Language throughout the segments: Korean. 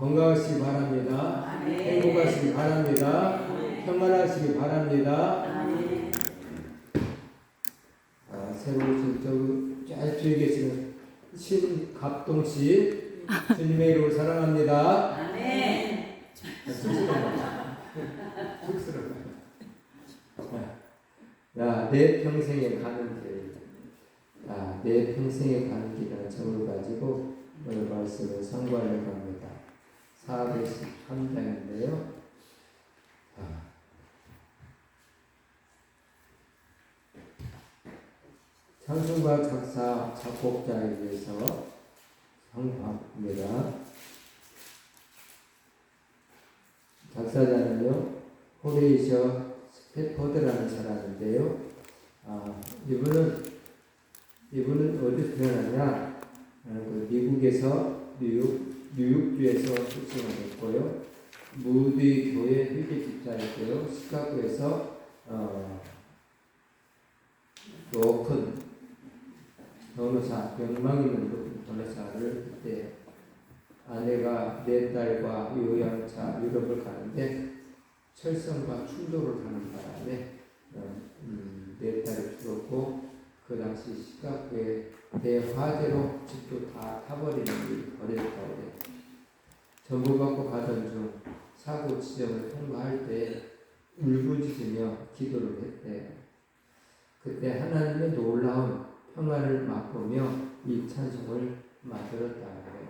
건강하시기 바랍니다. 행복하시기 바랍니다. 평안하시기 바랍니다. 새로 오신 잘 뒤에 계시는 신갑동씨 주님의 이름으로 사랑합니다. 쑥스러워. 내 평생에 가는 길. 내 평생에 가는 길이라는 점을 가지고 오늘 말씀을 선고하려고 합니다. 413장인데요. 찬송가 작사, 작곡자에 대해서 선고합니다. 작사자는요, 호레이셔 스패포드라는 사람인데요. 이분은 어디서 태어났냐? 그 미국에서 뉴욕주에서 출생하셨고요. 무디 교회 회계 집사였고요. 시카고에서 높은 변호사, 명망 있는 높은 변호사를 그때 아내가 4딸과 요양차 유럽을 가는데 철성과 충돌을 하는 바람에 4딸이 죽었고, 그 당시 시카고에 대화재로 집도 다 타버리는 일이 벌어졌다고 해요. 전보받고 가던 중 사고 지점을 통과할 때 울부짖으며 기도를 했대요. 그때 하나님의 놀라운 평안을 맛보며 이 찬송을 만들었다고 해요.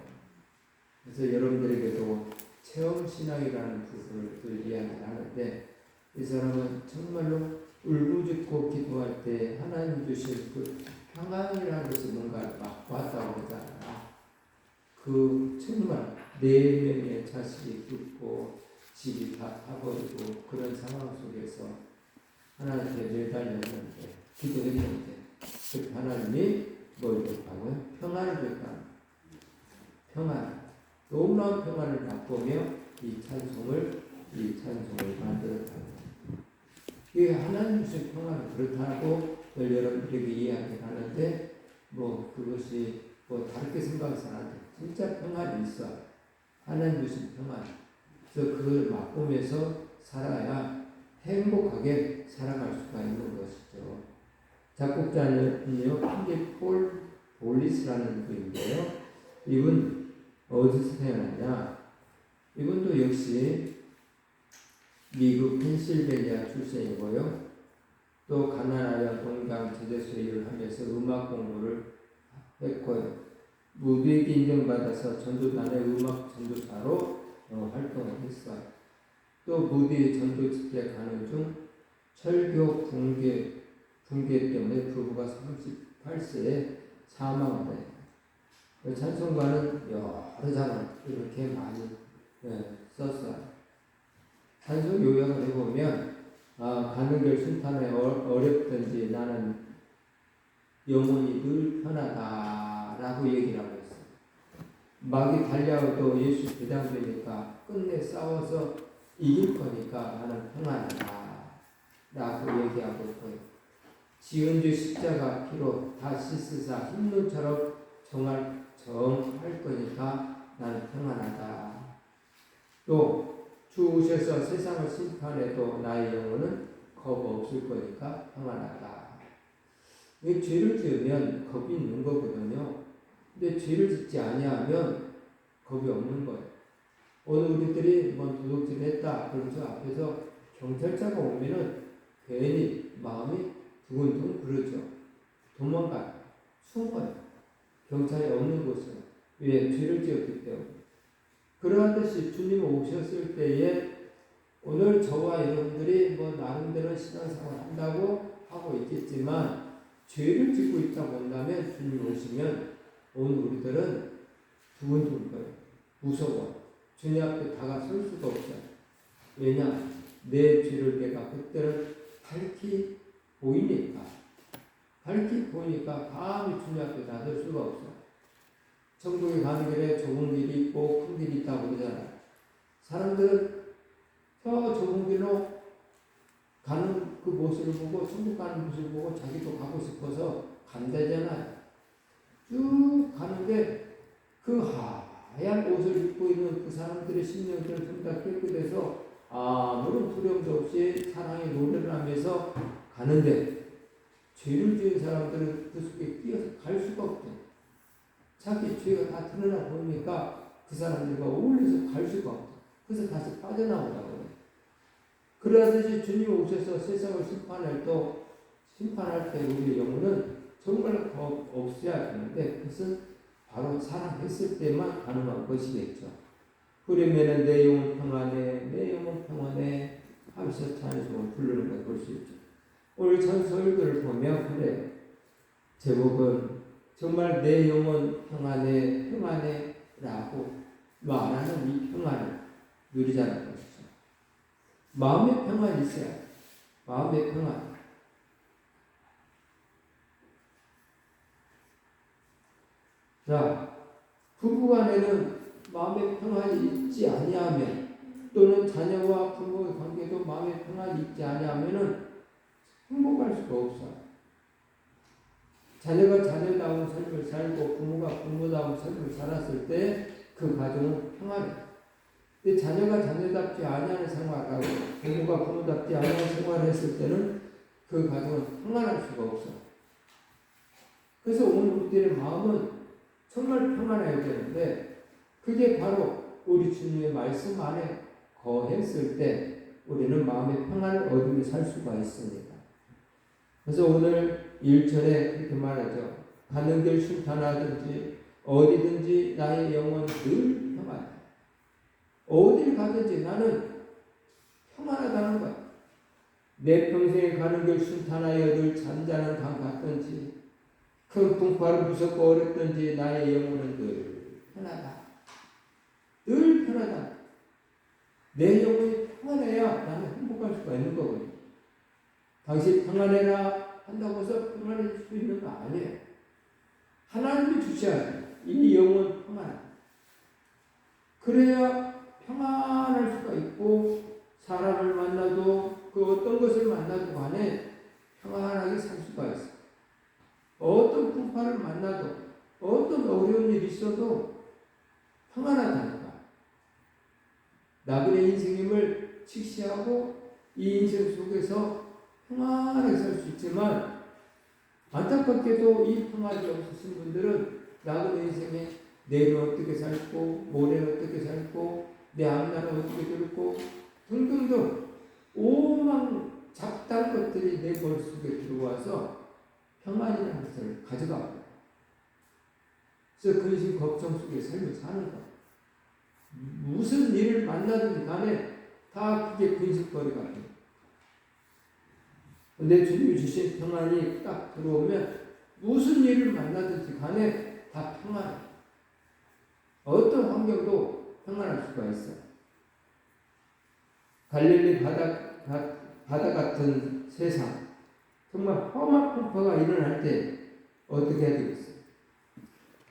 그래서 여러분들에게도 체험신앙이라는 부분을 이야기를 하는데, 이 사람은 정말로 울부짖고 기도할 때 하나님 주신 그 평안이라는 것을 뭔가 맛보았다고 하잖아요. 그 정말 4명의 자식이 죽고 집이 다 타버리고 그런 상황 속에서 하나님께 매달렸는데, 기도했는데, 그 하나님이 뭘 줬다고요? 평안을 줬다. 평안. 놀라운 평안을 맛보며 이 찬송을 만들었다. 이게 하나님 주신 평안은 그렇다고 여러분들에게 이야기를 하는데, 그것이 다르게 생각해서는 안 돼. 진짜 평안이 있어. 하나님 주신 평안. 그래서 그걸 맛보면서 살아야 행복하게 살아갈 수가 있는 것이죠. 작곡자는요, 필립 폴 볼리스라는 분인데요. 이분 어디서 태어났냐? 이분도 역시 미국 펜실베니아 출생이고요. 또 가나다와 동강 제대수에 일을 하면서 음악 공부를 했고요. 무디에게 인정받아서 전도단의 음악 전도사로 활동을 했어요. 또 무디 전도 집회 가는 중 철교 붕괴 때문에 부부가 38세에 사망을 해요. 찬송가는 여러 장을 이렇게 많이 썼어요. 찬송 요약을 해보면, 가는 길 순탄에 어렵든지 나는 영혼이 늘 편하다라고 얘기를 하고 있어요. 막이 달려도 예수 대장되니까 끝내 싸워서 이길 거니까 나는 평안하다라고 얘기하고 있고요. 지은 주 십자가 피로 다 씻으사 흰눈처럼 정할 거니까 나는 평안하다. 또 주 오셔서 세상을 심판해도 나의 영혼은 겁 없을 거니까 평안하다. 죄를 지으면 겁이 있는 거거든요. 근데 죄를 짓지 아니하면 겁이 없는 거예요. 오늘 우리들이 도둑질 했다. 그러면서 앞에서 경찰차가 오면은 괜히 마음이 두근두근 그러죠. 도망가요. 숨어요. 경찰이 없는 곳은. 왜? 죄를 지었기 때문에. 그러하듯이 주님 오셨을 때에 오늘 저와 여러분들이 나름대로 신앙생활 한다고 하고 있겠지만, 죄를 짓고 있다 본다면 주님 오시면 오늘 우리들은 두근두근 거예요. 무서워. 주님 앞에 다가설 수가 없어요. 왜냐? 내 죄를 내가 그때는 밝히 보이니까 감히 주님 앞에 나설 수가 없어요. 천국에 가는 길에 좁은 길이 있고 큰 길이 있다고 그러잖아요. 사람들은 저 좁은 길로 가는 그 모습을 보고, 천국 가는 모습을 보고 자기도 가고 싶어서 간다잖아요. 쭉 가는데 그 하얀 옷을 입고 있는 그 사람들 사람들의 심령들을 전부 다 깨끗해서 아무런 두려움도 없이 사랑의 노래를 하면서 가는데 죄를 지은 사람들은 그 속에 끼어서 갈 수가 없대. 자기 죄가 다 드러나 보니까 그 사람들과 어울려서 갈 수가 없대. 그래서 다시 빠져나오라고 그래. 그러듯이 주님 오셔서 세상을 심판할 때 우리의 영혼은 정말 더 없어야 되는데 그것은 바로 사랑했을 때만 가능한 것이겠죠. 그러면은 내 영혼 평안해, 내 영혼 평안해 하면서 찬송을 부르는 걸 볼 수 있죠. 오늘 찬송들을 보면 그래 제목은 정말 내 영혼 평안해, 평안해 라고 말하는 이 평안을 누리자는 것이죠. 마음의 평안이 있어야 돼. 마음의 평안. 자, 부부간에는 마음의 평안이 있지 아니하면 또는 자녀와 부모의 관계도 마음의 평안이 있지 아니하면은 행복할 수가 없어요. 자녀가 자녀다운 삶을 살고 부모가 부모다운 삶을 살았을 때 그 가정은 평안해. 근데 자녀가 자녀답지 아니하는 생활하고 부모가 부모답지 아니하는 생활을 했을 때는 그 가정은 평안할 수가 없어. 그래서 오늘 우리들의 마음은 정말 평안해야 되는데 그게 바로 우리 주님의 말씀 안에 거했을 때 우리는 마음의 평안을 얻으며 살 수가 있습니다. 그래서 오늘 1절에 그렇게 말하죠. 가는 길 순탄하든지 어디든지 나의 영혼 늘 평안해. 어딜 가든지 나는 평안하다는 거야. 내 평생에 가는 길 순탄하여 늘 잔잔한 강 같든지 큰 풍파를 무섭고 어렵든지 나의 영혼은 늘 편하다. 늘 편하다. 내 영혼이 평안해야 나는 행복할 수가 있는 거거든요. 당신 평안해라 한다고 해서 평안해질 수 있는 거 아니에요. 하나님이 주셔야 돼요. 이 영혼 평안. 그래야 평안할 수가 있고 사람을 만나도 그 어떤 것을 만나도 간에 평안하게 살 수가 있어요. 어떤 풍파를 만나도 어떤 어려운 일이 있어도 평안하다니까. 나그네 인생임을 직시하고 이 인생 속에서 평안하게 살 수 있지만 안타깝게도 이 평안이 없으신 분들은 나그네 인생에 내일은 어떻게 살고 모레는 어떻게 살고 내 앞날은 어떻게 들고 등등등 오만 잡다한 것들이 내 머릿속에 들어와서 평안이라는 것을 가져가고 그래서 근심 걱정 속에 삶을 사는 것. 무슨 일을 만나든지 간에 다 그게 근심거리가 돼요. 근데 주님이 주신 평안이 딱 들어오면 무슨 일을 만나든지 간에 다 평안해. 어떤 환경도 평안할 수가 있어요. 갈릴리 바다 같은 세상, 정말 험한 풍파가 일어날 때 어떻게 해야 되겠어요?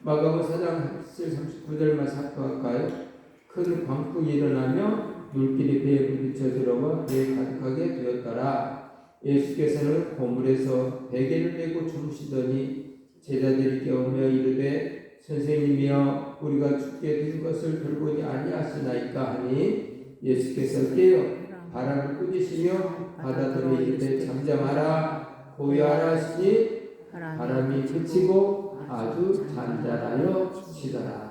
마가복음 4장 39절 말씀 할까요? 큰 광풍이 일어나며 물길이 배에 부딪혀 들어와 배에 가득하게 되었더라. 예수께서는 고물에서 베개를 메고 주무시더니 제자들이 깨우며 이르되 선생님이여 우리가 죽게 된 것을 돌보지 아니하시나이까 하니 예수께서 깨어 바람을 꾸짖으시며 바다들을 이르되 잠잠하라 고요하라 하시니 바람이 그치고 아주 잔잔하여 치더라.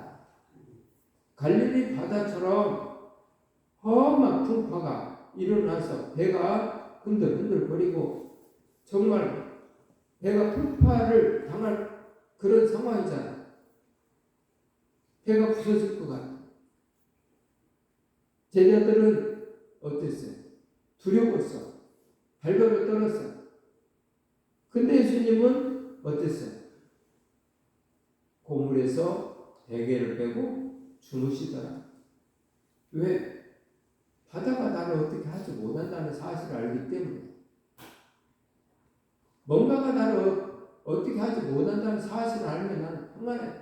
갈릴리 바다처럼 험한 풍파가 일어나서 배가 흔들흔들거리고 정말 배가 풍파를 당할 그런 상황이잖아. 배가 부서질 것 같아. 제자들은 어땠어요? 두려웠어. 발걸음을 떨었어. 근데 예수님은 어땠어요? 고물에서 베개를 빼고 주무시더라. 왜? 바다가 나를 어떻게 하지 못한다는 사실을 알기 때문에. 뭔가가 나를 어떻게 하지 못한다는 사실을 알면 나는 평안해.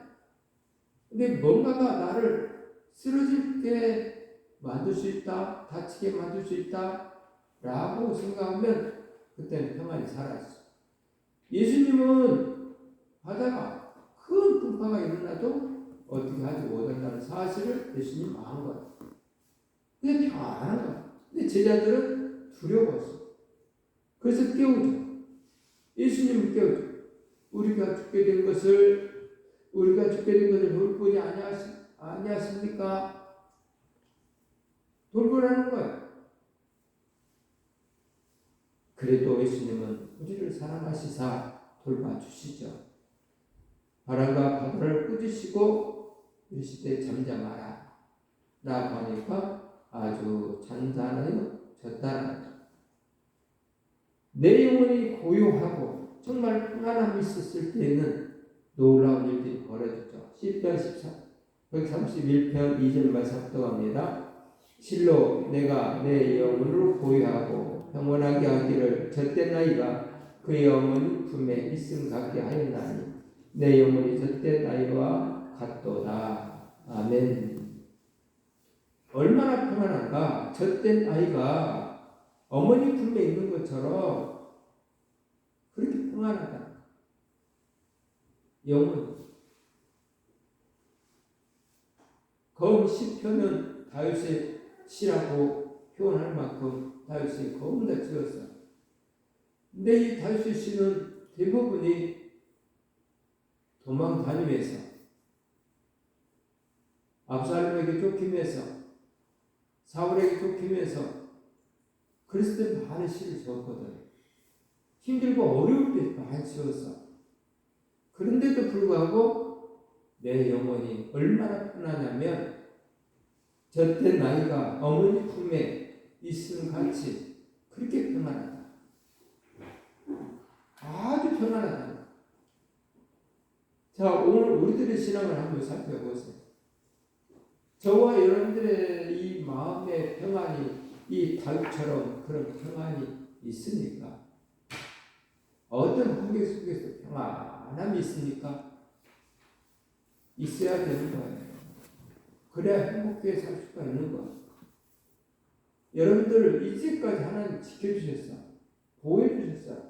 근데 뭔가가 나를 쓰러지게 만들 수 있다, 다치게 만들 수 있다 라고 생각하면 그때는 평안이 사라졌어. 예수님은 바다가 큰 풍파가 일어나도 어떻게 하지 못한다는 사실을 예수님 아는 거예요. 그게 평안한 거야. 근데 제자들은 두려웠어. 그래서 깨우죠. 예수님을 깨우죠. 우리가 죽게 된 것을 돌보지 아니하십니까? 돌보라는 거예요. 그래도 예수님은 우리를 사랑하시사 돌봐주시죠. 바람과 바다를 꾸짖으시고 이르시되 잠잠하라 라고 하니까 아주 잔잔해졌다는 내 영혼이 고요하고 정말 평안함이 있었을 때에는 놀라운 일들이 벌어졌죠. 시편 131편 2절 말씀 합독합니다. 실로 내가 내 영혼으로 고요하고 평온하게 하기를 젖된 아이가 그의 어머니 품에 있음 같게 하였나니 내 영혼이 젖된 아이와 같도다. 아멘. 얼마나 평안한가. 젖된 아이가 어머니 품에 있는 것처럼 그렇게 평안하다. 영혼. 거음 시편은 다윗의 시라고 표현할 만큼 다윗이 거음 다 지었어요. 근데 이 다윗의 시는 대부분이 도망 다니면서 압살롬에게 쫓기면서 사울에게 쫓기면서 그랬을 때 많은 시를 지었거든요. 힘들고 어려울 때 많이 지었어. 그런데도 불구하고 내 영혼이 얼마나 편하냐면 젖된 나이가 어머니 품에 있음 같이 그렇게 평안하다. 아주 평안하다. 자, 오늘 우리들의 신앙을 한번 살펴보세요. 저와 여러분들의 이 마음의 평안이 이 다윗처럼 그런 평안이 있습니까? 어떤 환경 속에서 평안함이 있습니까? 있어야 되는 거예요. 그래야 행복하게 살 수가 있는 거예요. 여러분들 이제까지 하나님 지켜주셨어. 보호해주셨어.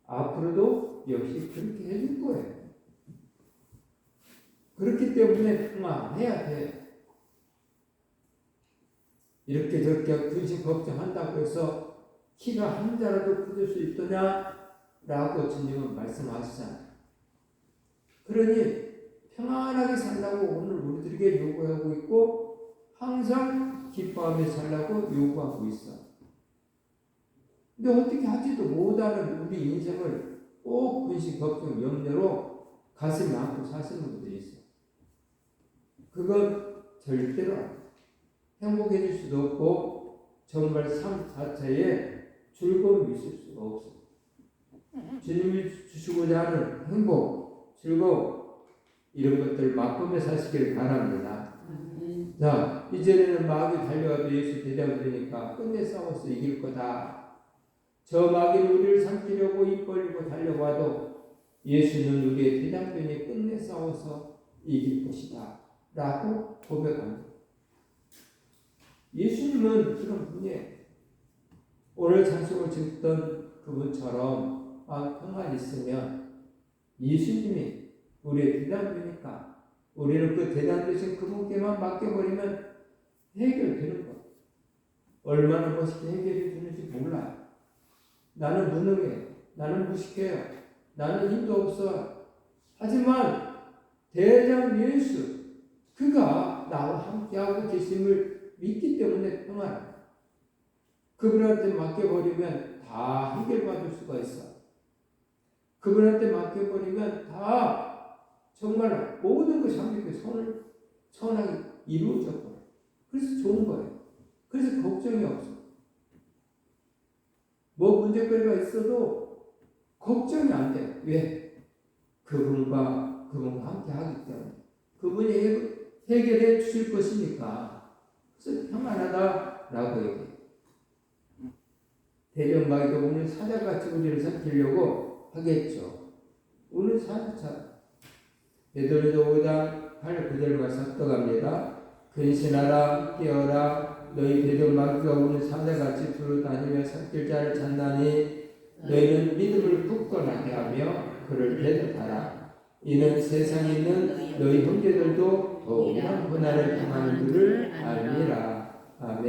앞으로도 역시 그렇게 해줄 거예요. 그렇기 때문에 평안해야 돼. 이렇게 저렇게 근심 걱정한다고 해서 키가 한 자라도 커질 수 있더냐? 라고 주님은 말씀하시잖아요. 그러니 평안하게 살라고 오늘 우리들에게 요구하고 있고 항상 기뻐하며 살라고 요구하고 있어. 근데 어떻게 하지도 못하는 우리 인생을 꼭 근심 걱정 염려로 가슴 안고 사시는 분들이 있어. 그건 절대로 행복해질 수도 없고 정말 삶 자체에 즐거움이 있을 수가 없어. 주님이 주시고자 하는 행복, 즐거움 이런 것들 맛보며 사시기를 바랍니다. 자, 이제는 마귀 달려와도 예수 대장부니까 끝내 싸워서 이길 거다. 저 마귀는 우리를 삼키려고 입 벌리고 달려와도 예수는 우리의 대장변이 끝내 싸워서 이길 것이다 라고 고백합니다. 예수님은 그런 분이에요. 오늘 찬송을 듣던 그분처럼 평안이 있으면 예수님이 우리의 대장변이니까 우리는 그 대장 되신 그분께만 맡겨버리면 해결되는 거예요. 얼마나 멋있게 해결해 주는지 몰라요. 나는 무능해. 나는 무식해요. 나는 힘도 없어. 하지만 대장 예수 그가 나와 함께하고 계심을 믿기 때문에 평안해. 그분한테 맡겨버리면 다 해결받을 수가 있어. 그분한테 맡겨버리면 다 정말 모든 것이 함께 선하게 이루어져 버려요. 그래서 좋은 거예요. 그래서 걱정이 없어. 뭐 문제거리가 있어도 걱정이 안 돼요. 왜? 그분과 함께 하기 때문에. 그분이 해결해 주실 것이니까. 그래서 평안하다라고 얘기해요. 대전마귀가 오늘 사자같이 우리를 삼키려고 하겠죠. 오늘 사자처럼. 베드로전서 5장 8, 9절 말씀 합독합니다. 근신하라 깨어라 너희 대전마귀가 오늘 사자같이 두루 다니며 삼킬 자를 찾나니 너희는 믿음을 굳건하게 하며 그를 대적하라. 이는 세상에 있는 너희 형제들도 동일한 고난을 당하는 줄을 알미라. 아멘.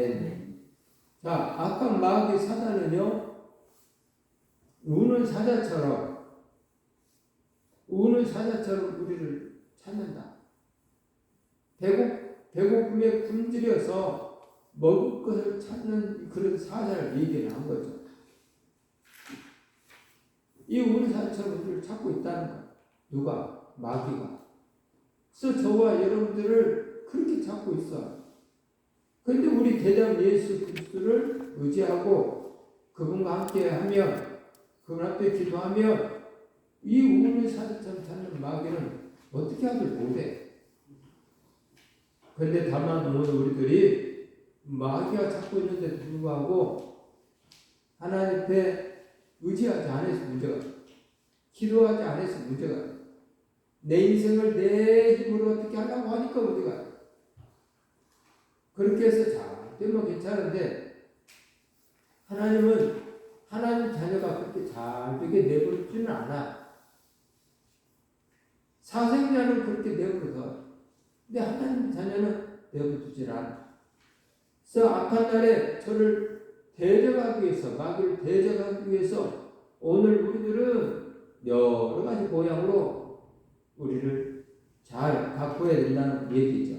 자, 악한 마귀 사단은요, 우는 사자처럼 우리를 찾는다. 배고픔에 굶주려서 먹을 것을 찾는 그런 사자를 얘기를 한 거죠. 이 우는 사자처럼 우리를 찾고 있다는 거예요. 누가? 마귀가. 그래서 저와 여러분들을 그렇게 찾고 있어요. 그런데 우리 대장 예수 그리스도를 의지하고 그분과 함께 하면, 그분 앞에 기도하면 이 우는 사자처럼 찾는 마귀는 어떻게 하길 못해. 그런데 다만 오늘 우리들이 마귀가 찾고 있는데도 불구하고 하나님 앞에 의지하지 않아서 문제가, 기도하지 않아서 문제가, 내 인생을 내 힘으로 어떻게 하려고 하니까 문제가. 그렇게 해서 잘 되면 괜찮은데 하나님은 하나님 자녀가 그렇게 잘 되게 내버려두지는 않아. 사생자는 그렇게 내버려둬. 근데 하나님 자녀는 내버려두질 않아. 그래서 악한 날에 저를 대적하기 위해서, 마귀를 대적하기 위해서 오늘 우리들은 여러 가지 모양으로 우리를 잘 바꿔야 된다는 얘기죠.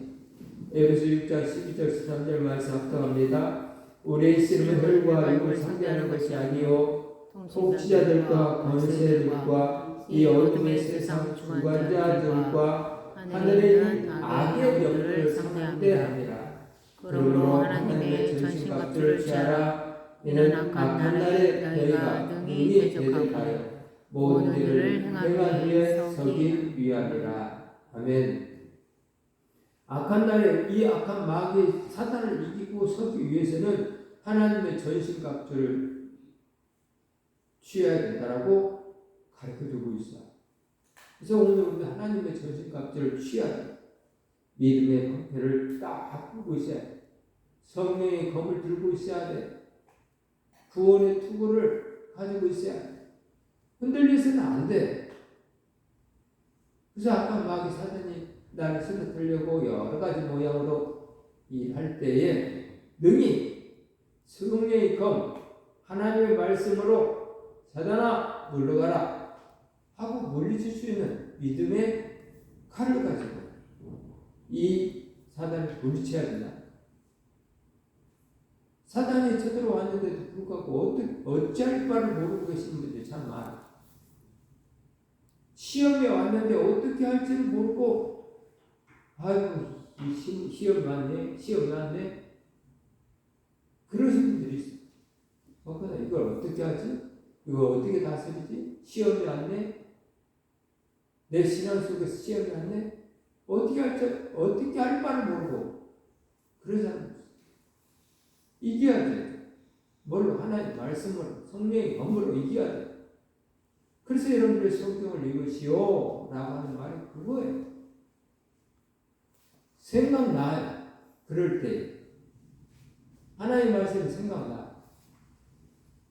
에베소 6장 12절 13절 말씀 합독합니다. 우리의 씨름은 혈과 육을 상대하는 것이 아니요 통치자들과 권세들과 이 어둠의 세상 주관자들과 하늘에 있는 악의 영들을 상대합니다. 그러므로 하나님의 전신갑주를 취하라. 이는 악한 날에 너희가 능히 대적하여 모든 일을 행하기 위해 서기 위함이라. 아멘. 악한 날에 이 악한 마귀 사단을 이기고 서기 위해서는 하나님의 전신갑주를 취해야 된다라고 가르쳐주고 있어요. 그래서 오늘 우리 하나님의 전신갑주를 취해야 돼. 믿음의 방패를 딱 풀고 있어야 돼. 성령의 검을 들고 있어야 돼. 구원의 투구를 가지고 있어야 돼. 흔들려서는 안 돼. 그래서 악한 마귀 사단이 나를 쓰러뜨리려고 여러 가지 모양으로 일할 때에 능히 성령의 검, 하나님의 말씀으로 사단아 물러가라 하고 물리칠 수 있는 믿음의 칼을 가지고 이 사단을 물리쳐야 된다. 사단이 쳐들어왔는데도 불구하고 어찌할 바를 모르고 계시는 분들이 참 많아. 시험에 왔는데 어떻게 할지를 모르고 아이고 이 시험 왔네 그러신 분들이 있어. 이걸 어떻게 하지? 이걸 어떻게 다스리지? 시험이 왔네? 내 신앙 속에서 시험이 왔네? 어떻게 할 바를 모르고 그러잖아. 이겨야 돼. 뭘로? 하나님의 말씀으로, 성령의 검으로 이겨야 돼. 그래서 여러분들의 성경을 읽으시오 라고 하는 말이 그거예요. 생각나요. 그럴 때 하나님의 말씀이 생각나.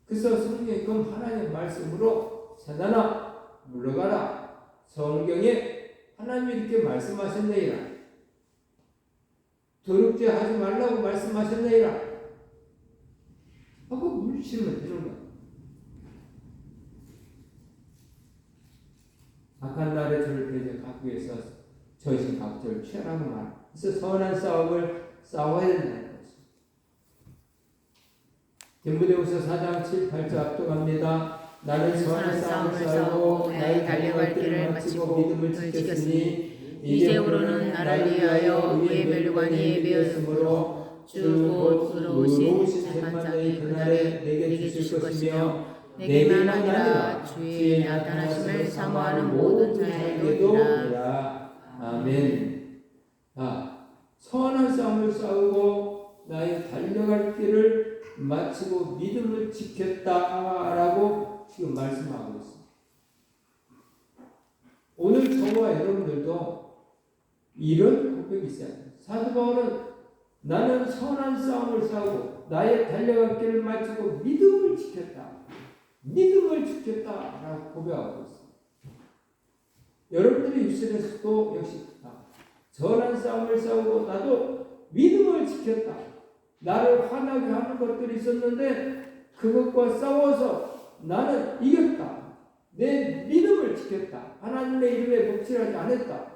그래서 성령의 검 하나님의 말씀으로 사단아 물러가라. 성경에 하나님이 이렇게 말씀하셨네이라. 도둑질 하지 말라고 말씀하셨네이라 하고 물리치면 되는 거야. 악한 날에 저를 대적하기 위해서 전신갑주를 취하라고 말. 그래서 선한 싸움을 싸워야 된다는 것입니다. 디모데후서 4장 7, 8절 압독합니다. 나는 선한 싸움을 싸우고 나의 달려갈 길을 마치고 믿음을 지켰으니 이제부로는 나를 위하여 의의 멸류관이 예비되었으므로 주 의로우신 재판장이 그날에 내게 주실 것이며 내게만 아니라 주의 나타나심을 사모하는 모든 자에게도. 아멘. 선한 싸움을 싸우고 나의 달려갈 길을 마치고 믿음을 지켰다라고 지금 말씀하고 있습니다. 오늘 저와 여러분들도 이런 고백이 있어요. 사도 바울은 나는 선한 싸움을 싸우고 나의 달려갈 길을 마치고 믿음을 지켰다. 믿음을 지켰다라고 고백하고 있습니다. 여러분들의 입술에서도 역시 선한 싸움을 싸우고 나도 믿음을 지켰다. 나를 화나게 하는 것들이 있었는데 그것과 싸워서 나는 이겼다. 내 믿음을 지켰다. 하나님의 이름에 목질하지 않았다.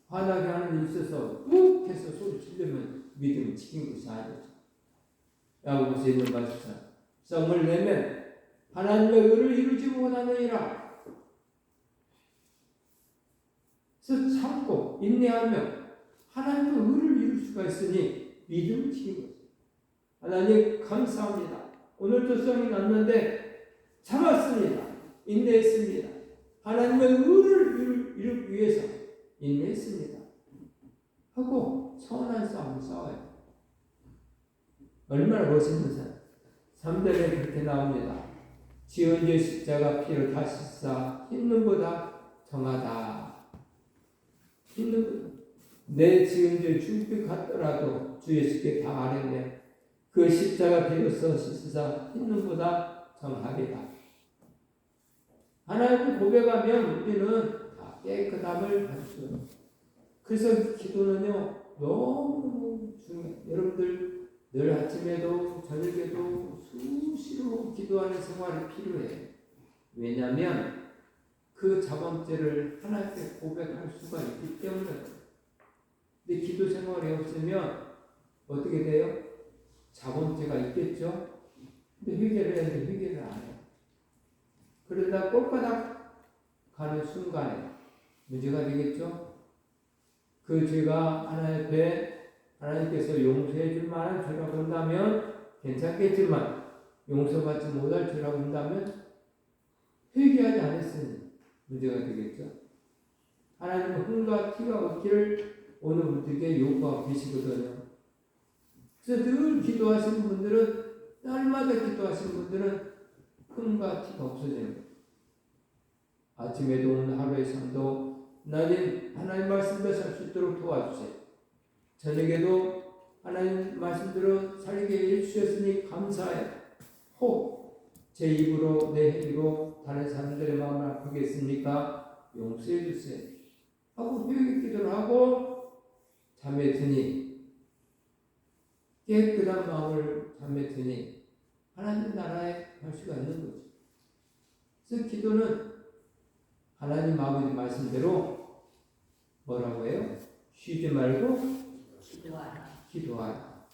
화나게 하는 일이 있어서 욱 해서 소리 치려면 믿음을 지킨 것이 아니죠. 야고보서 있는 말씀, 썸을 내면 하나님의 의를 이루지 못하느니라. 그래서 참고 인내하면 하나님의 의를 이룰 수가 있으니 믿음을 지킨 거죠. 하나님 감사합니다. 오늘도 썸이 났는데 참았습니다. 인내했습니다. 하나님의 의를 이루기 위해서 인내했습니다. 하고 선한 싸움을 싸워요. 얼마나 멋있는 사람. 3절에 그렇게 나옵니다. 지은 죄 십자가 피로 다시 사 흰눈보다 정하다. 흰눈보다 내 지은 죄 죽게 같더라도 주 예수께 다 아뢰매 그 십자가 피로써 씻으사 흰눈보다 정하리라. 하나님을 고백하면 우리는 다 깨끗함을 받죠. 그래서 기도는요 너무 중요해요. 여러분들 늘 아침에도 저녁에도 수시로 기도하는 생활이 필요해요. 왜냐하면 그 자범죄를 하나님께 고백할 수가 있기 때문에. 근데 기도 생활이 없으면 어떻게 돼요? 자범죄가 있겠죠? 근데 회개를 해야 되는데 회개를 안 해요. 그러다 꼴바닥 가는 순간에 문제가 되겠죠? 그 죄가 하나님 앞에 하나님께서 용서해 줄 만한 죄라고 한다면 괜찮겠지만 용서받지 못할 죄라고 한다면 회개하지 않았으니 문제가 되겠죠. 하나님은 흥과 티가 없기를 오늘 우리에게 요구하고 계시거든요. 그래서 늘 기도하시는 분들은 날마다 기도하시는 분들은 흥과 티가 없어져요. 아침에도 오늘 하루의 삶도 하나님 말씀대로 살 수 있도록 도와주세요. 저녁에도 하나님 말씀대로 살게 해주셨으니 감사해. 혹 제 입으로 내 행위로 다른 사람들의 마음을 아프게 했습니까? 용서해 주세요. 하고 회개 기도를 하고 잠에 드니 깨끗한 마음을 잠에 드니 하나님 나라에 갈 수가 있는 거죠. 그래서 기도는 하나님 아버지 말씀대로 뭐라고 해요? 쉬지 말고 기도하라.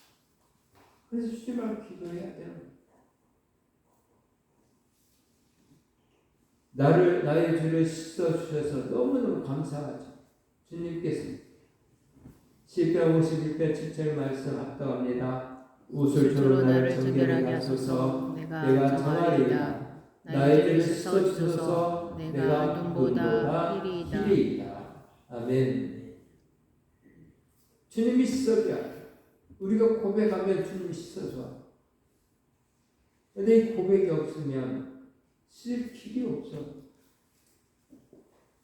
그래서 쉬지 말고 기도해야 돼요. 나의 죄를 씻어주셔서 너무너무 감사하죠. 주님께서 시편 51편 7절 말씀 합독합니다. 우슬초로 나를 정결하게 하소서. 내가 정하리이다. 나의 죄를 씻어주소서. 내가 눈보다 희리이다. 아멘. 주님이 씻어줘야 우리가 고백하면 주님이 씻어줘. 그런데 이 고백이 없으면 씻을 길이 없어.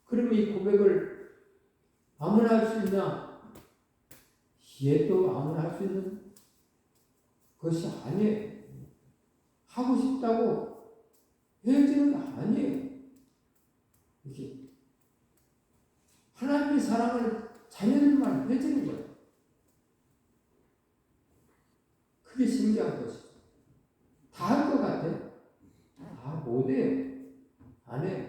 그러면 이 고백을 아무나 할 수 있나? 얘도 아무나 할 수 있는 것이 아니에요. 하고 싶다고 헤어지는 거 아니에요. 이게 하나님의 사랑을 자녀들만 해주는 거예요. 그게 신기한 것이죠. 다 할 것 같아요. 다 못해요. 안 해요.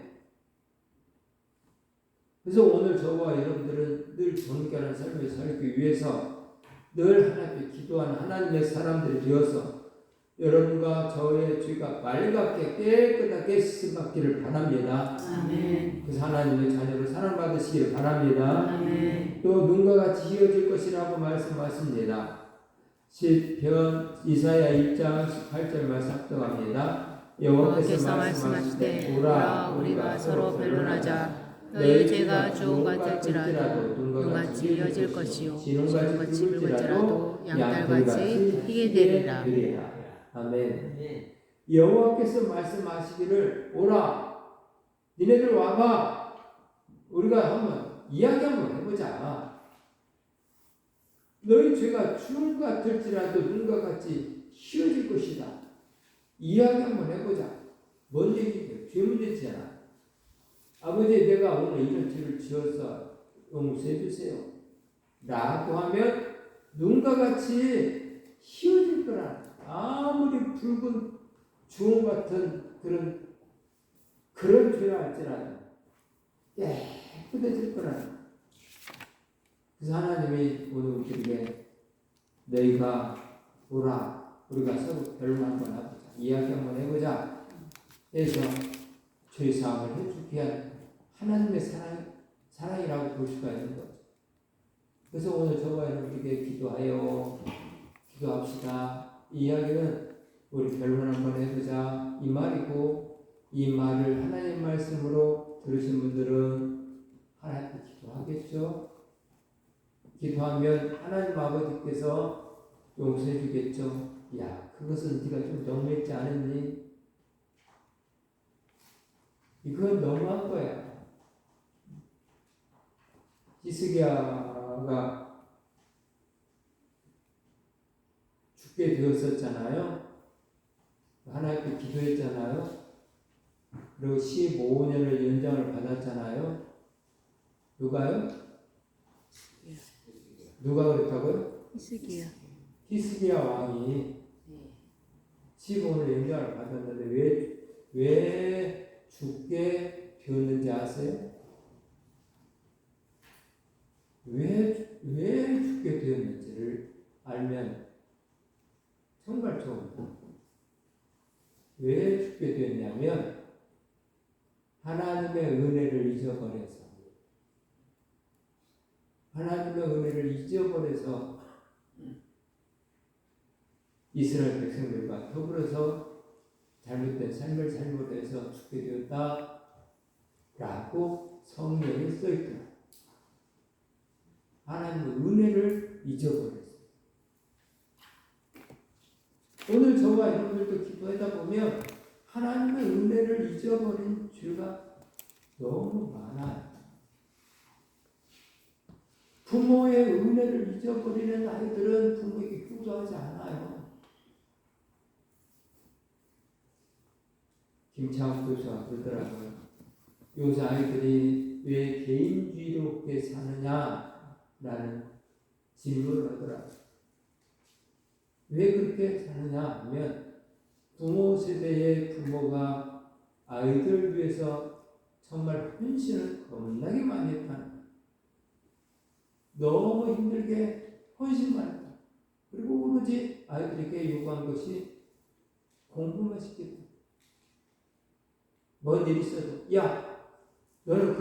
그래서 오늘 저와 여러분들은 늘 정결한 삶을 살기 위해서 늘 하나님께 기도하는 하나님의 사람들이 되어서 여러분과 저의 죄가 맑게 깨끗하게 씻음받기를 바랍니다. 아멘. 그래서 하나님의 자녀를 사랑받으시기를 바랍니다. 아멘. 또 눈과 같이 희어질 것이라고 말씀하십니다. 시편 이사야 1장 18절 말씀 합독합니다. 여호와께서 말씀하시되 오라 우리가 서로 변론하자. 너희 죄가 주홍 같을지라도 눈같이 이어질 것이요 지름같이 붉을지라도 양달같이 희게 되리라. 아멘. 여호와께서 말씀하시기를 오라 니네들 와봐. 우리가 한번 이야기 한번 해보자. 너희 죄가 주홍 같을지라도 눈과 같이 희어질 것이다. 이야기 한번 해보자. 뭔 얘기예요? 죄 문제잖아. 아버지 내가 오늘 이런 죄를 지어서 용서해 주세요. 라고 하면 눈과 같이 휘어질 거라. 아무리 붉은 주홍 같은 그런 죄가 할지라도 깨끗해질 거라. 그래서 하나님이 오늘 우리에게 너희가 오라, 우리가 서로 결론 한번 해보자, 이야기 한번 해보자 해서 죄 사함을 해주게 한 하나님의 사랑이라고 볼 수가 있는 거죠. 그래서 오늘 저와 여러분에게 기도합시다. 이 이야기는 우리 결론 한번 해보자 이 말이고, 이 말을 하나님 말씀으로 들으신 분들은 하나님께 기도하겠죠. 기도하면 하나님 아버지께서 용서해 주겠죠. 야, 그것은 네가 좀 너무했지 않았니? 이건 너무한 거야. 히스기야가 죽게 되었었잖아요. 하나님께 기도했잖아요. 그리고 15년을 연장을 받았잖아요. 누가요? 누가 그랬다고요? 히스기야 왕이 15년을 연장을 받았는데 왜 죽게 되었는지 아세요? 왜 죽게 되었는지를 알면 정말 좋습니다. 왜 죽게 되었냐면 하나님의 은혜를 잊어버려서 이스라엘 백성들과 더불어서 잘못된 삶을 잘못해서 죽게 되었다 라고 성경에 써있더라. 하나님의 은혜를 잊어버렸어요. 오늘 저와 여러분들도 기도하다 보면 하나님의 은혜를 잊어버린 죄가 너무 많아요. 부모의 은혜를 잊어버리는 아이들은 부모에게 효도하지 않아요. 김창욱 교수가 그러더라고요. 요새 아이들이 왜 개인주의롭게 사느냐라는 질문을 하더라고요. 왜 그렇게 사느냐 하면 부모 세대의 부모가 아이들 위해서 정말 헌신을 겁나게 많이 했다는 거예요. 너무 힘들게 헌신만 했다. 그리고 오로지 아이들에게 요구한 것이 공부만 시켰다. 뭔 일 있어도 야 너는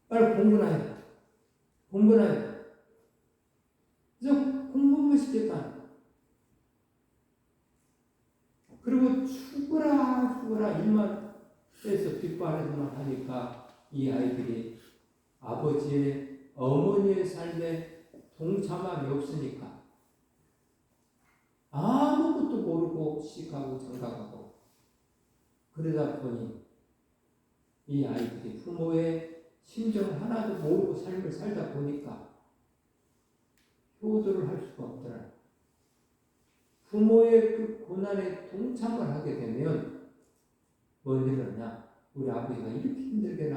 빨리 공부나 해. 그래서 공부만 시켰다. 그리고 죽어라 일만 해서 뒷바라지만 하니까 이 아이들이 아버지의 어머니의 삶에 동참함이 없으니까 아무것도 모르고 시가고 장가가고 그러다 보니 이 아이들이 부모의 심정을 하나도 모르고 삶을 살다 보니까 효도를 할 수가 없더라. 부모의 그 고난에 동참을 하게 되면 뭔 일을 하냐? 우리 아버지가 이렇게 힘들게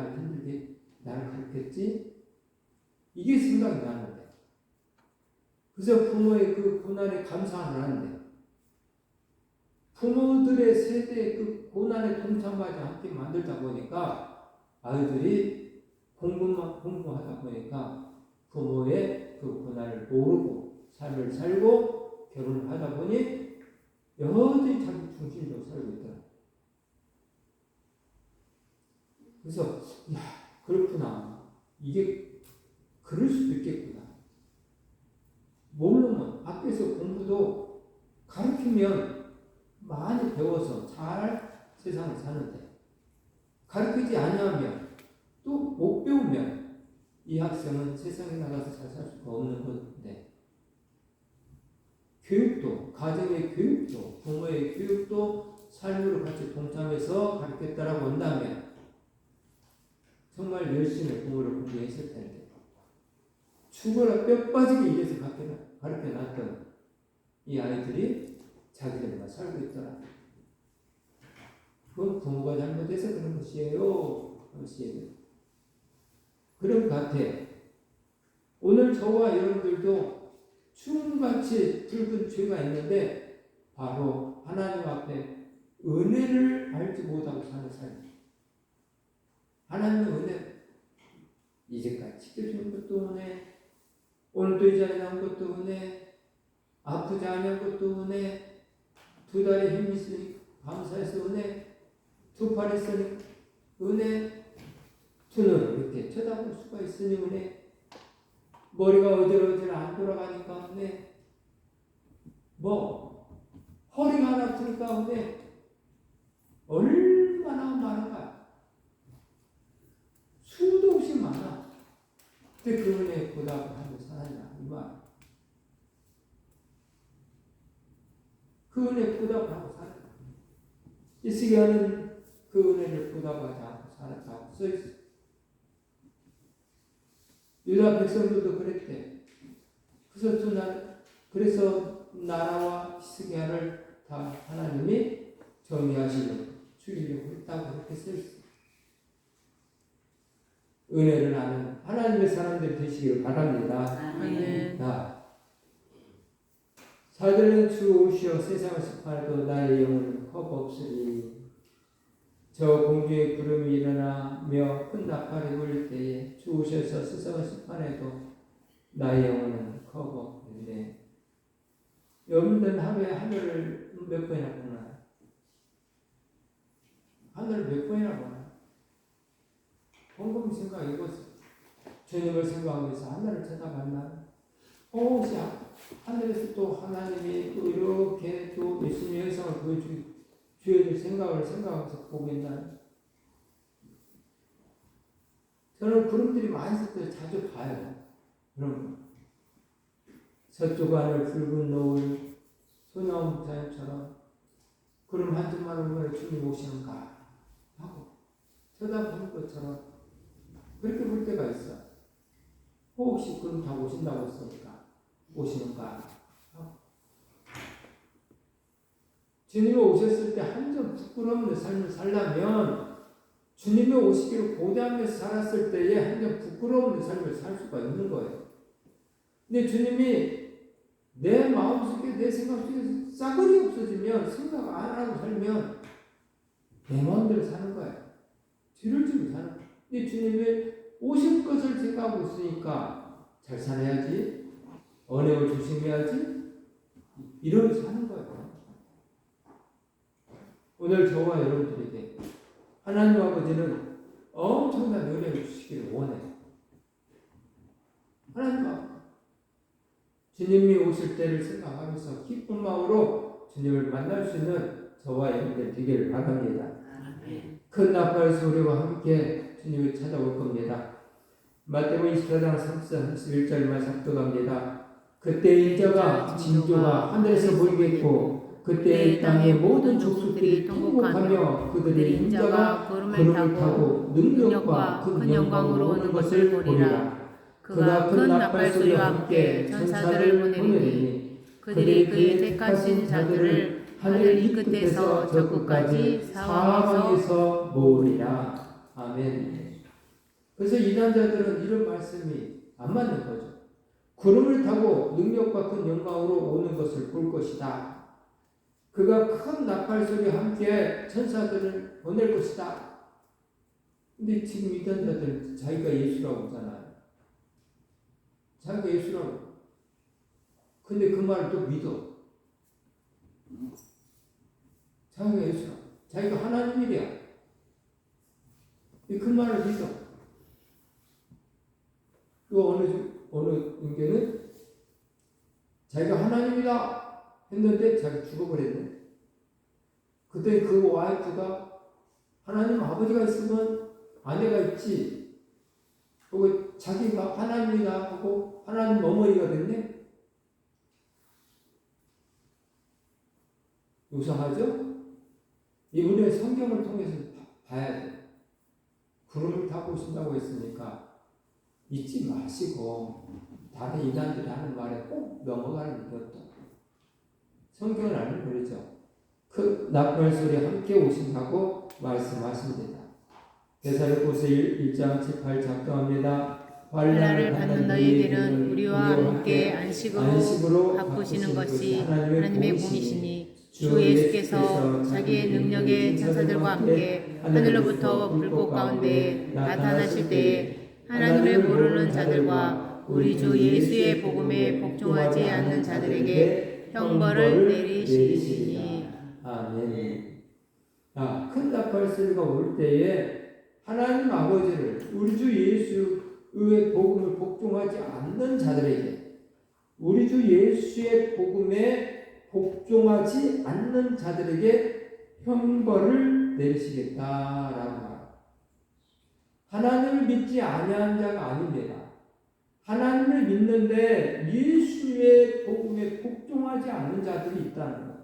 나를 가르쳤지? 이게 생각이 나는데. 그래서 부모의 그 고난에 감사를 하는데 부모들의 세대의 그 고난에 동참하지 않게 만들다 보니까 아이들이 공부하다 보니까 부모의 그 고난을 모르고 삶을 살고 결혼을 하다 보니 여전히 자기 중심적으로 살고 있더라. 그래서 그렇구나. 이게 그럴 수도 있겠구나. 모르면 밖에서 공부도 가르치면 많이 배워서 잘 세상을 사는데 가르치지 아니하면 또 못 배우면 이 학생은 세상에 나가서 잘 살 수가 없는 건데 교육도, 가정의 교육도, 부모의 교육도 삶으로 같이 동참해서 가르쳤다라고 한다면 정말 열심히 부모를 공부했을 텐데 죽어라 뼈 빠지게 일해서 가르쳐놨던 이 아이들이 자기들만 살고 있더라. 그건 부모가 잘못해서 그런 것이에요. 그런 것 같아. 오늘 저와 여러분들도 불같이 붉은 죄가 있는데 바로 하나님 앞에 은혜를 알지 못하고 사는 삶. 하나님의 은혜, 이제까지 지켜주는 것도 은혜, 오늘도 이 자리에 나온 것도 은혜, 아프지 않은 것도 은혜, 두 다리 힘이 있으니 감사해서 은혜, 두 팔이 있으니 은혜, 두 눈을 이렇게 쳐다볼 수가 있으니 은혜, 머리가 어지러워지러 안 돌아가니까 은혜, 허리가 하나 아프니까 은혜, 얼마나 많은가. 수도 없이 많아. 근데 그 은혜에 보답하며 살아야 이 말. 그 은혜에 보답하고 살아. 이스기야는 그 은혜를 보답하지 않고 살았다고 써있어. 유다 백성들도 그랬대. 그래서 나라와 히스기야를 다 하나님이 정의하시려고 죽이려고 했다고 그렇게 써있어. 은혜를 아는 하나님의 사람들 되시기를 바랍니다. 아멘. 사들은 주 오시어 세상을 심판해도 나의 영혼은 겁없으리. 저 공중에 구름이 일어나며 큰 나팔이 울릴 때에 주 오셔서 세상을 심판해도 나의 영혼은 겁없는데. 여러분들은 하루에 하늘을 몇 번이나 보나요? 하늘을 몇 번이나 보나요? 곰곰이 생각해보세요. 주님을 생각하면서 하늘을 쳐다봤나요? 혹시 하늘에서 또 하나님이 또 이렇게 또 예수님의 형상을 주어줄 생각하면서 보겠나요? 저는 구름들이 많이 있을 때 자주 봐요. 그럼 서쪽 하늘 붉은 노을 소나무 자연처럼 구름 한 줌만 오면 주님 오시는가 하고 쳐다보는 것처럼 그렇게 볼 때가 있어. 혹시 구름 다 오신다고 했으니까 오시는가. 주님이 오셨을 때 한 점 부끄러운 삶을 살려면 주님이 오시기를 고대하면서 살았을 때에 한 점 부끄러운 삶을 살 수가 있는 거예요. 근데 주님이 내 마음속에 내 생각 속에 싸그리 없어지면 생각 안 하고 살면 내 마음대로 사는 거예요. 뒤를 지고 사는 거예요. 근데 주님이 오실 것을 생각하고 있으니까 잘 살아야지, 언행을 조심해야지, 이러면서 사는 거예요. 오늘 저와 여러분들에게 하나님 아버지는 엄청난 은혜를 주시기를 원해요. 하나님 아버지 주님이 오실 때를 생각하면서 기쁜 마음으로 주님을 만날 수 있는 저와 여러분들 되기를 바랍니다. 큰 나팔 소리와 함께 주님을 찾아올 겁니다. 마태복음 24장 31절만 삭독합니다. 그때 인자가 징조가 하늘에서 보이겠고 그때 땅의 모든 족속들이 통곡하며 그들의 인자가 구름을 타고 능력과 큰 영광으로 오는 것을 보리라. 그가 큰 나팔 소리와 함께 천사들을 보내리니 그들이 그의 택하신 자들을 하늘 이 끝에서 저 끝까지 사방에서 모으리라. 아멘. 그래서 이단자들은 이런 말씀이 안 맞는 거죠. 구름을 타고 능력과 큰 영광으로 오는 것을 볼 것이다. 그가 큰 나팔 소리와 함께 천사들을 보낼 것이다. 근데 지금 이단자들은 자기가 예수라고 하잖아요. 자기가 예수라고. 근데 그 말을 또 믿어. 자기가 예수라고. 자기가 하나님이랴. 그 말을 믿어. 또 어느 인간은 자기가 하나님이다 했는데 자기가 죽어버렸네. 그때 그 와이프가 하나님 아버지가 있으면 아내가 있지. 그리고 자기가 하나님이다 하고 하나님 어머니가 됐네. 요상하죠? 우리의 성경을 통해서 봐야 돼. 구름을 타고 오신다고 했으니까 잊지 마시고 다른 인간들이 하는 말에 꼭 넘어가는 것도 성경을 알면 그러죠. 그 나팔 소리 함께 오신다고 말씀하십니다. 데살로니가서 1장 18 작성합니다. 환난을 받는 너희들은 우리와 함께 안식으로 바꾸시는 것이 하나님의 공이시니 주 예수께서 자기의 능력의 천사들과 함께 하늘로부터 불꽃 가운데 나타나실 때에 하나님을 모르는 자들과 우리 주 예수의 복음에 복종하지 않는 자들에게 형벌을 내리시리니. 아멘. 큰 나팔 소리가 올 때에 하나님 아버지를 우리 주 예수의 복음을 복종하지 않는 자들에게, 우리 주 예수의 복음에 복종하지 않는 자들에게 형벌을 내리시겠다라고 말합니다. 하나님을 믿지 아니한 자가 아닙니다. 하나님을 믿는데 예수의 복음에 복종하지 않는 자들이 있다는 것.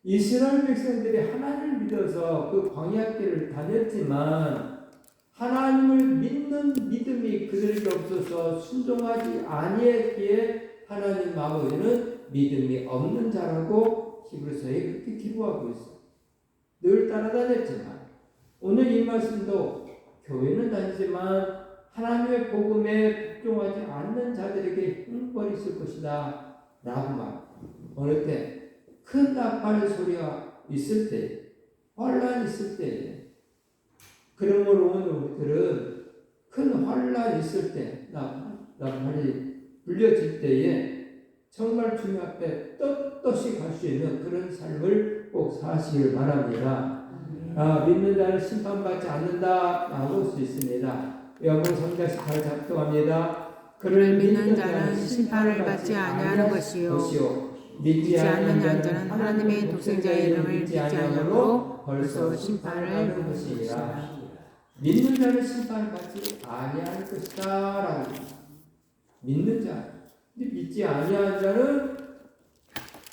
이스라엘 백성들이 하나님을 믿어서 그 광야길을 다녔지만 하나님을 믿는 믿음이 그들에게 없어서 순종하지 아니했기에 하나님 아버지는 믿음이 없는 자라고 히브리서에 그렇게 기록하고 있어요. 늘 따라다녔지만 오늘 이 말씀도 교회는 다니지만 하나님의 복음에 복종하지 않는 자들에게 형벌이 있을 것이다 라고 말합니다. 어느 때 큰 나팔 소리가 있을 때, 환란이 있을 때, 그러므로 오늘 우리들은 큰 환란이 있을 때, 나팔이 불려질 때에 정말 주님 앞에 떳떳이 갈 수 있는 그런 삶을 꼭 사시길 바랍니다. 믿는 자는 심판받지 않는다라고 할 수 있습니다. 요한복음 3장 18절 작동합니다. 그를 믿는 자는 심판을 받지 아니하는 것이요 믿지 않는 자는 하나님의 독생자의 이름을 믿지 아니하므로 벌써 심판을 받는 것이라. 믿는 자는 심판을 받지 아니할 것이다 라고 믿는 자. 근데 믿지 아니한 자는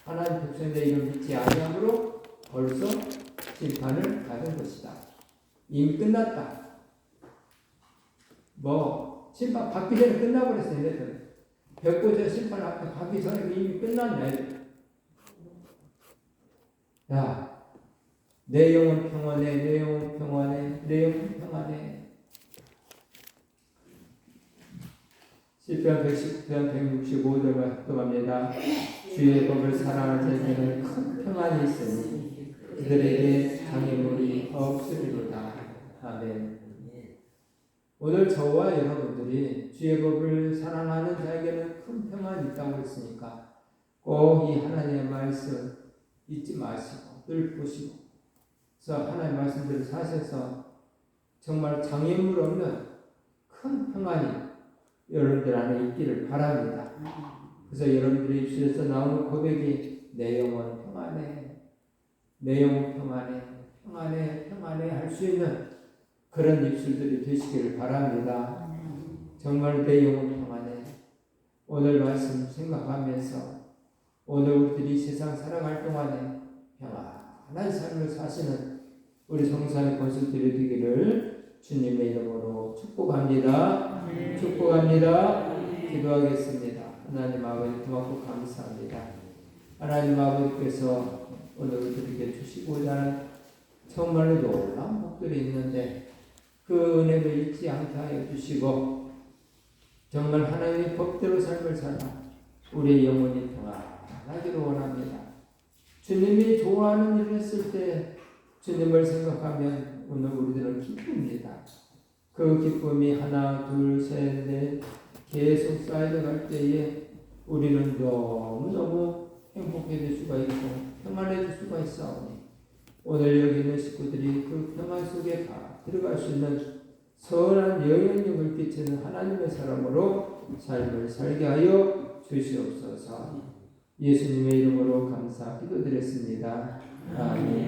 하나님 독생자의 이름을 믿지 아니하므로 벌써 심판을 받은 것이다. 이미 끝났다. 심판 받기 전에 끝나버렸어요. 벽보자 심판 앞에 가기 전에 이미 끝났네. 야, 내 영혼 평안해, 내 영혼 평안해, 내 영혼 평안해. 시편 119편 165절과 합동합니다. 주의 법을 사랑하는 자에게는 큰 평안이 있으니 그들에게 장애물이 없으리로다. 아멘. 오늘 저와 여러분들이 주의 법을 사랑하는 자에게는 큰 평안이 있다고 했으니까 꼭 이 하나님의 말씀 잊지 마시고 늘 보시고 그래서 하나님의 말씀들을 사셔서 정말 장애물 없는 큰 평안이 여러분들 안에 있기를 바랍니다. 그래서 여러분들의 입술에서 나오는 고백이 내 영혼 평안해, 내 영혼 평안해, 평안해, 평안해 할 수 있는 그런 입술들이 되시기를 바랍니다. 정말 내 영혼 평안해. 오늘 말씀 생각하면서 오늘 우리들이 세상 살아갈 동안에 평안한 삶을 사시는 우리 성산의 권속들이 되기를 주님의 이름으로 축복합니다. 축복합니다. 기도하겠습니다. 하나님 아버지 고맙고 감사합니다. 하나님 아버지께서 오늘 우리들에게 주시고자 하는 정말로 놀라운 복들이 있는데 그 은혜를 잊지 않게 하여 주시고 정말 하나님의 법대로 삶을 살아 우리의 영혼이 평안하기를 원합니다. 주님이 좋아하는 일을 했을 때 주님을 생각하면 오늘 우리들은 기쁩니다. 그 기쁨이 하나 둘 셋 넷 계속 쌓여갈 때에 우리는 너무너무 행복해질 수가 있고 평안해질 수가 있사오니 오늘 여기 있는 식구들이 그 평안 속에 다 들어갈 수 있는 선한 영향력을 끼치는 하나님의 사람으로 삶을 살게 하여 주시옵소서. 예수님의 이름으로 감사 기도드렸습니다. 아멘.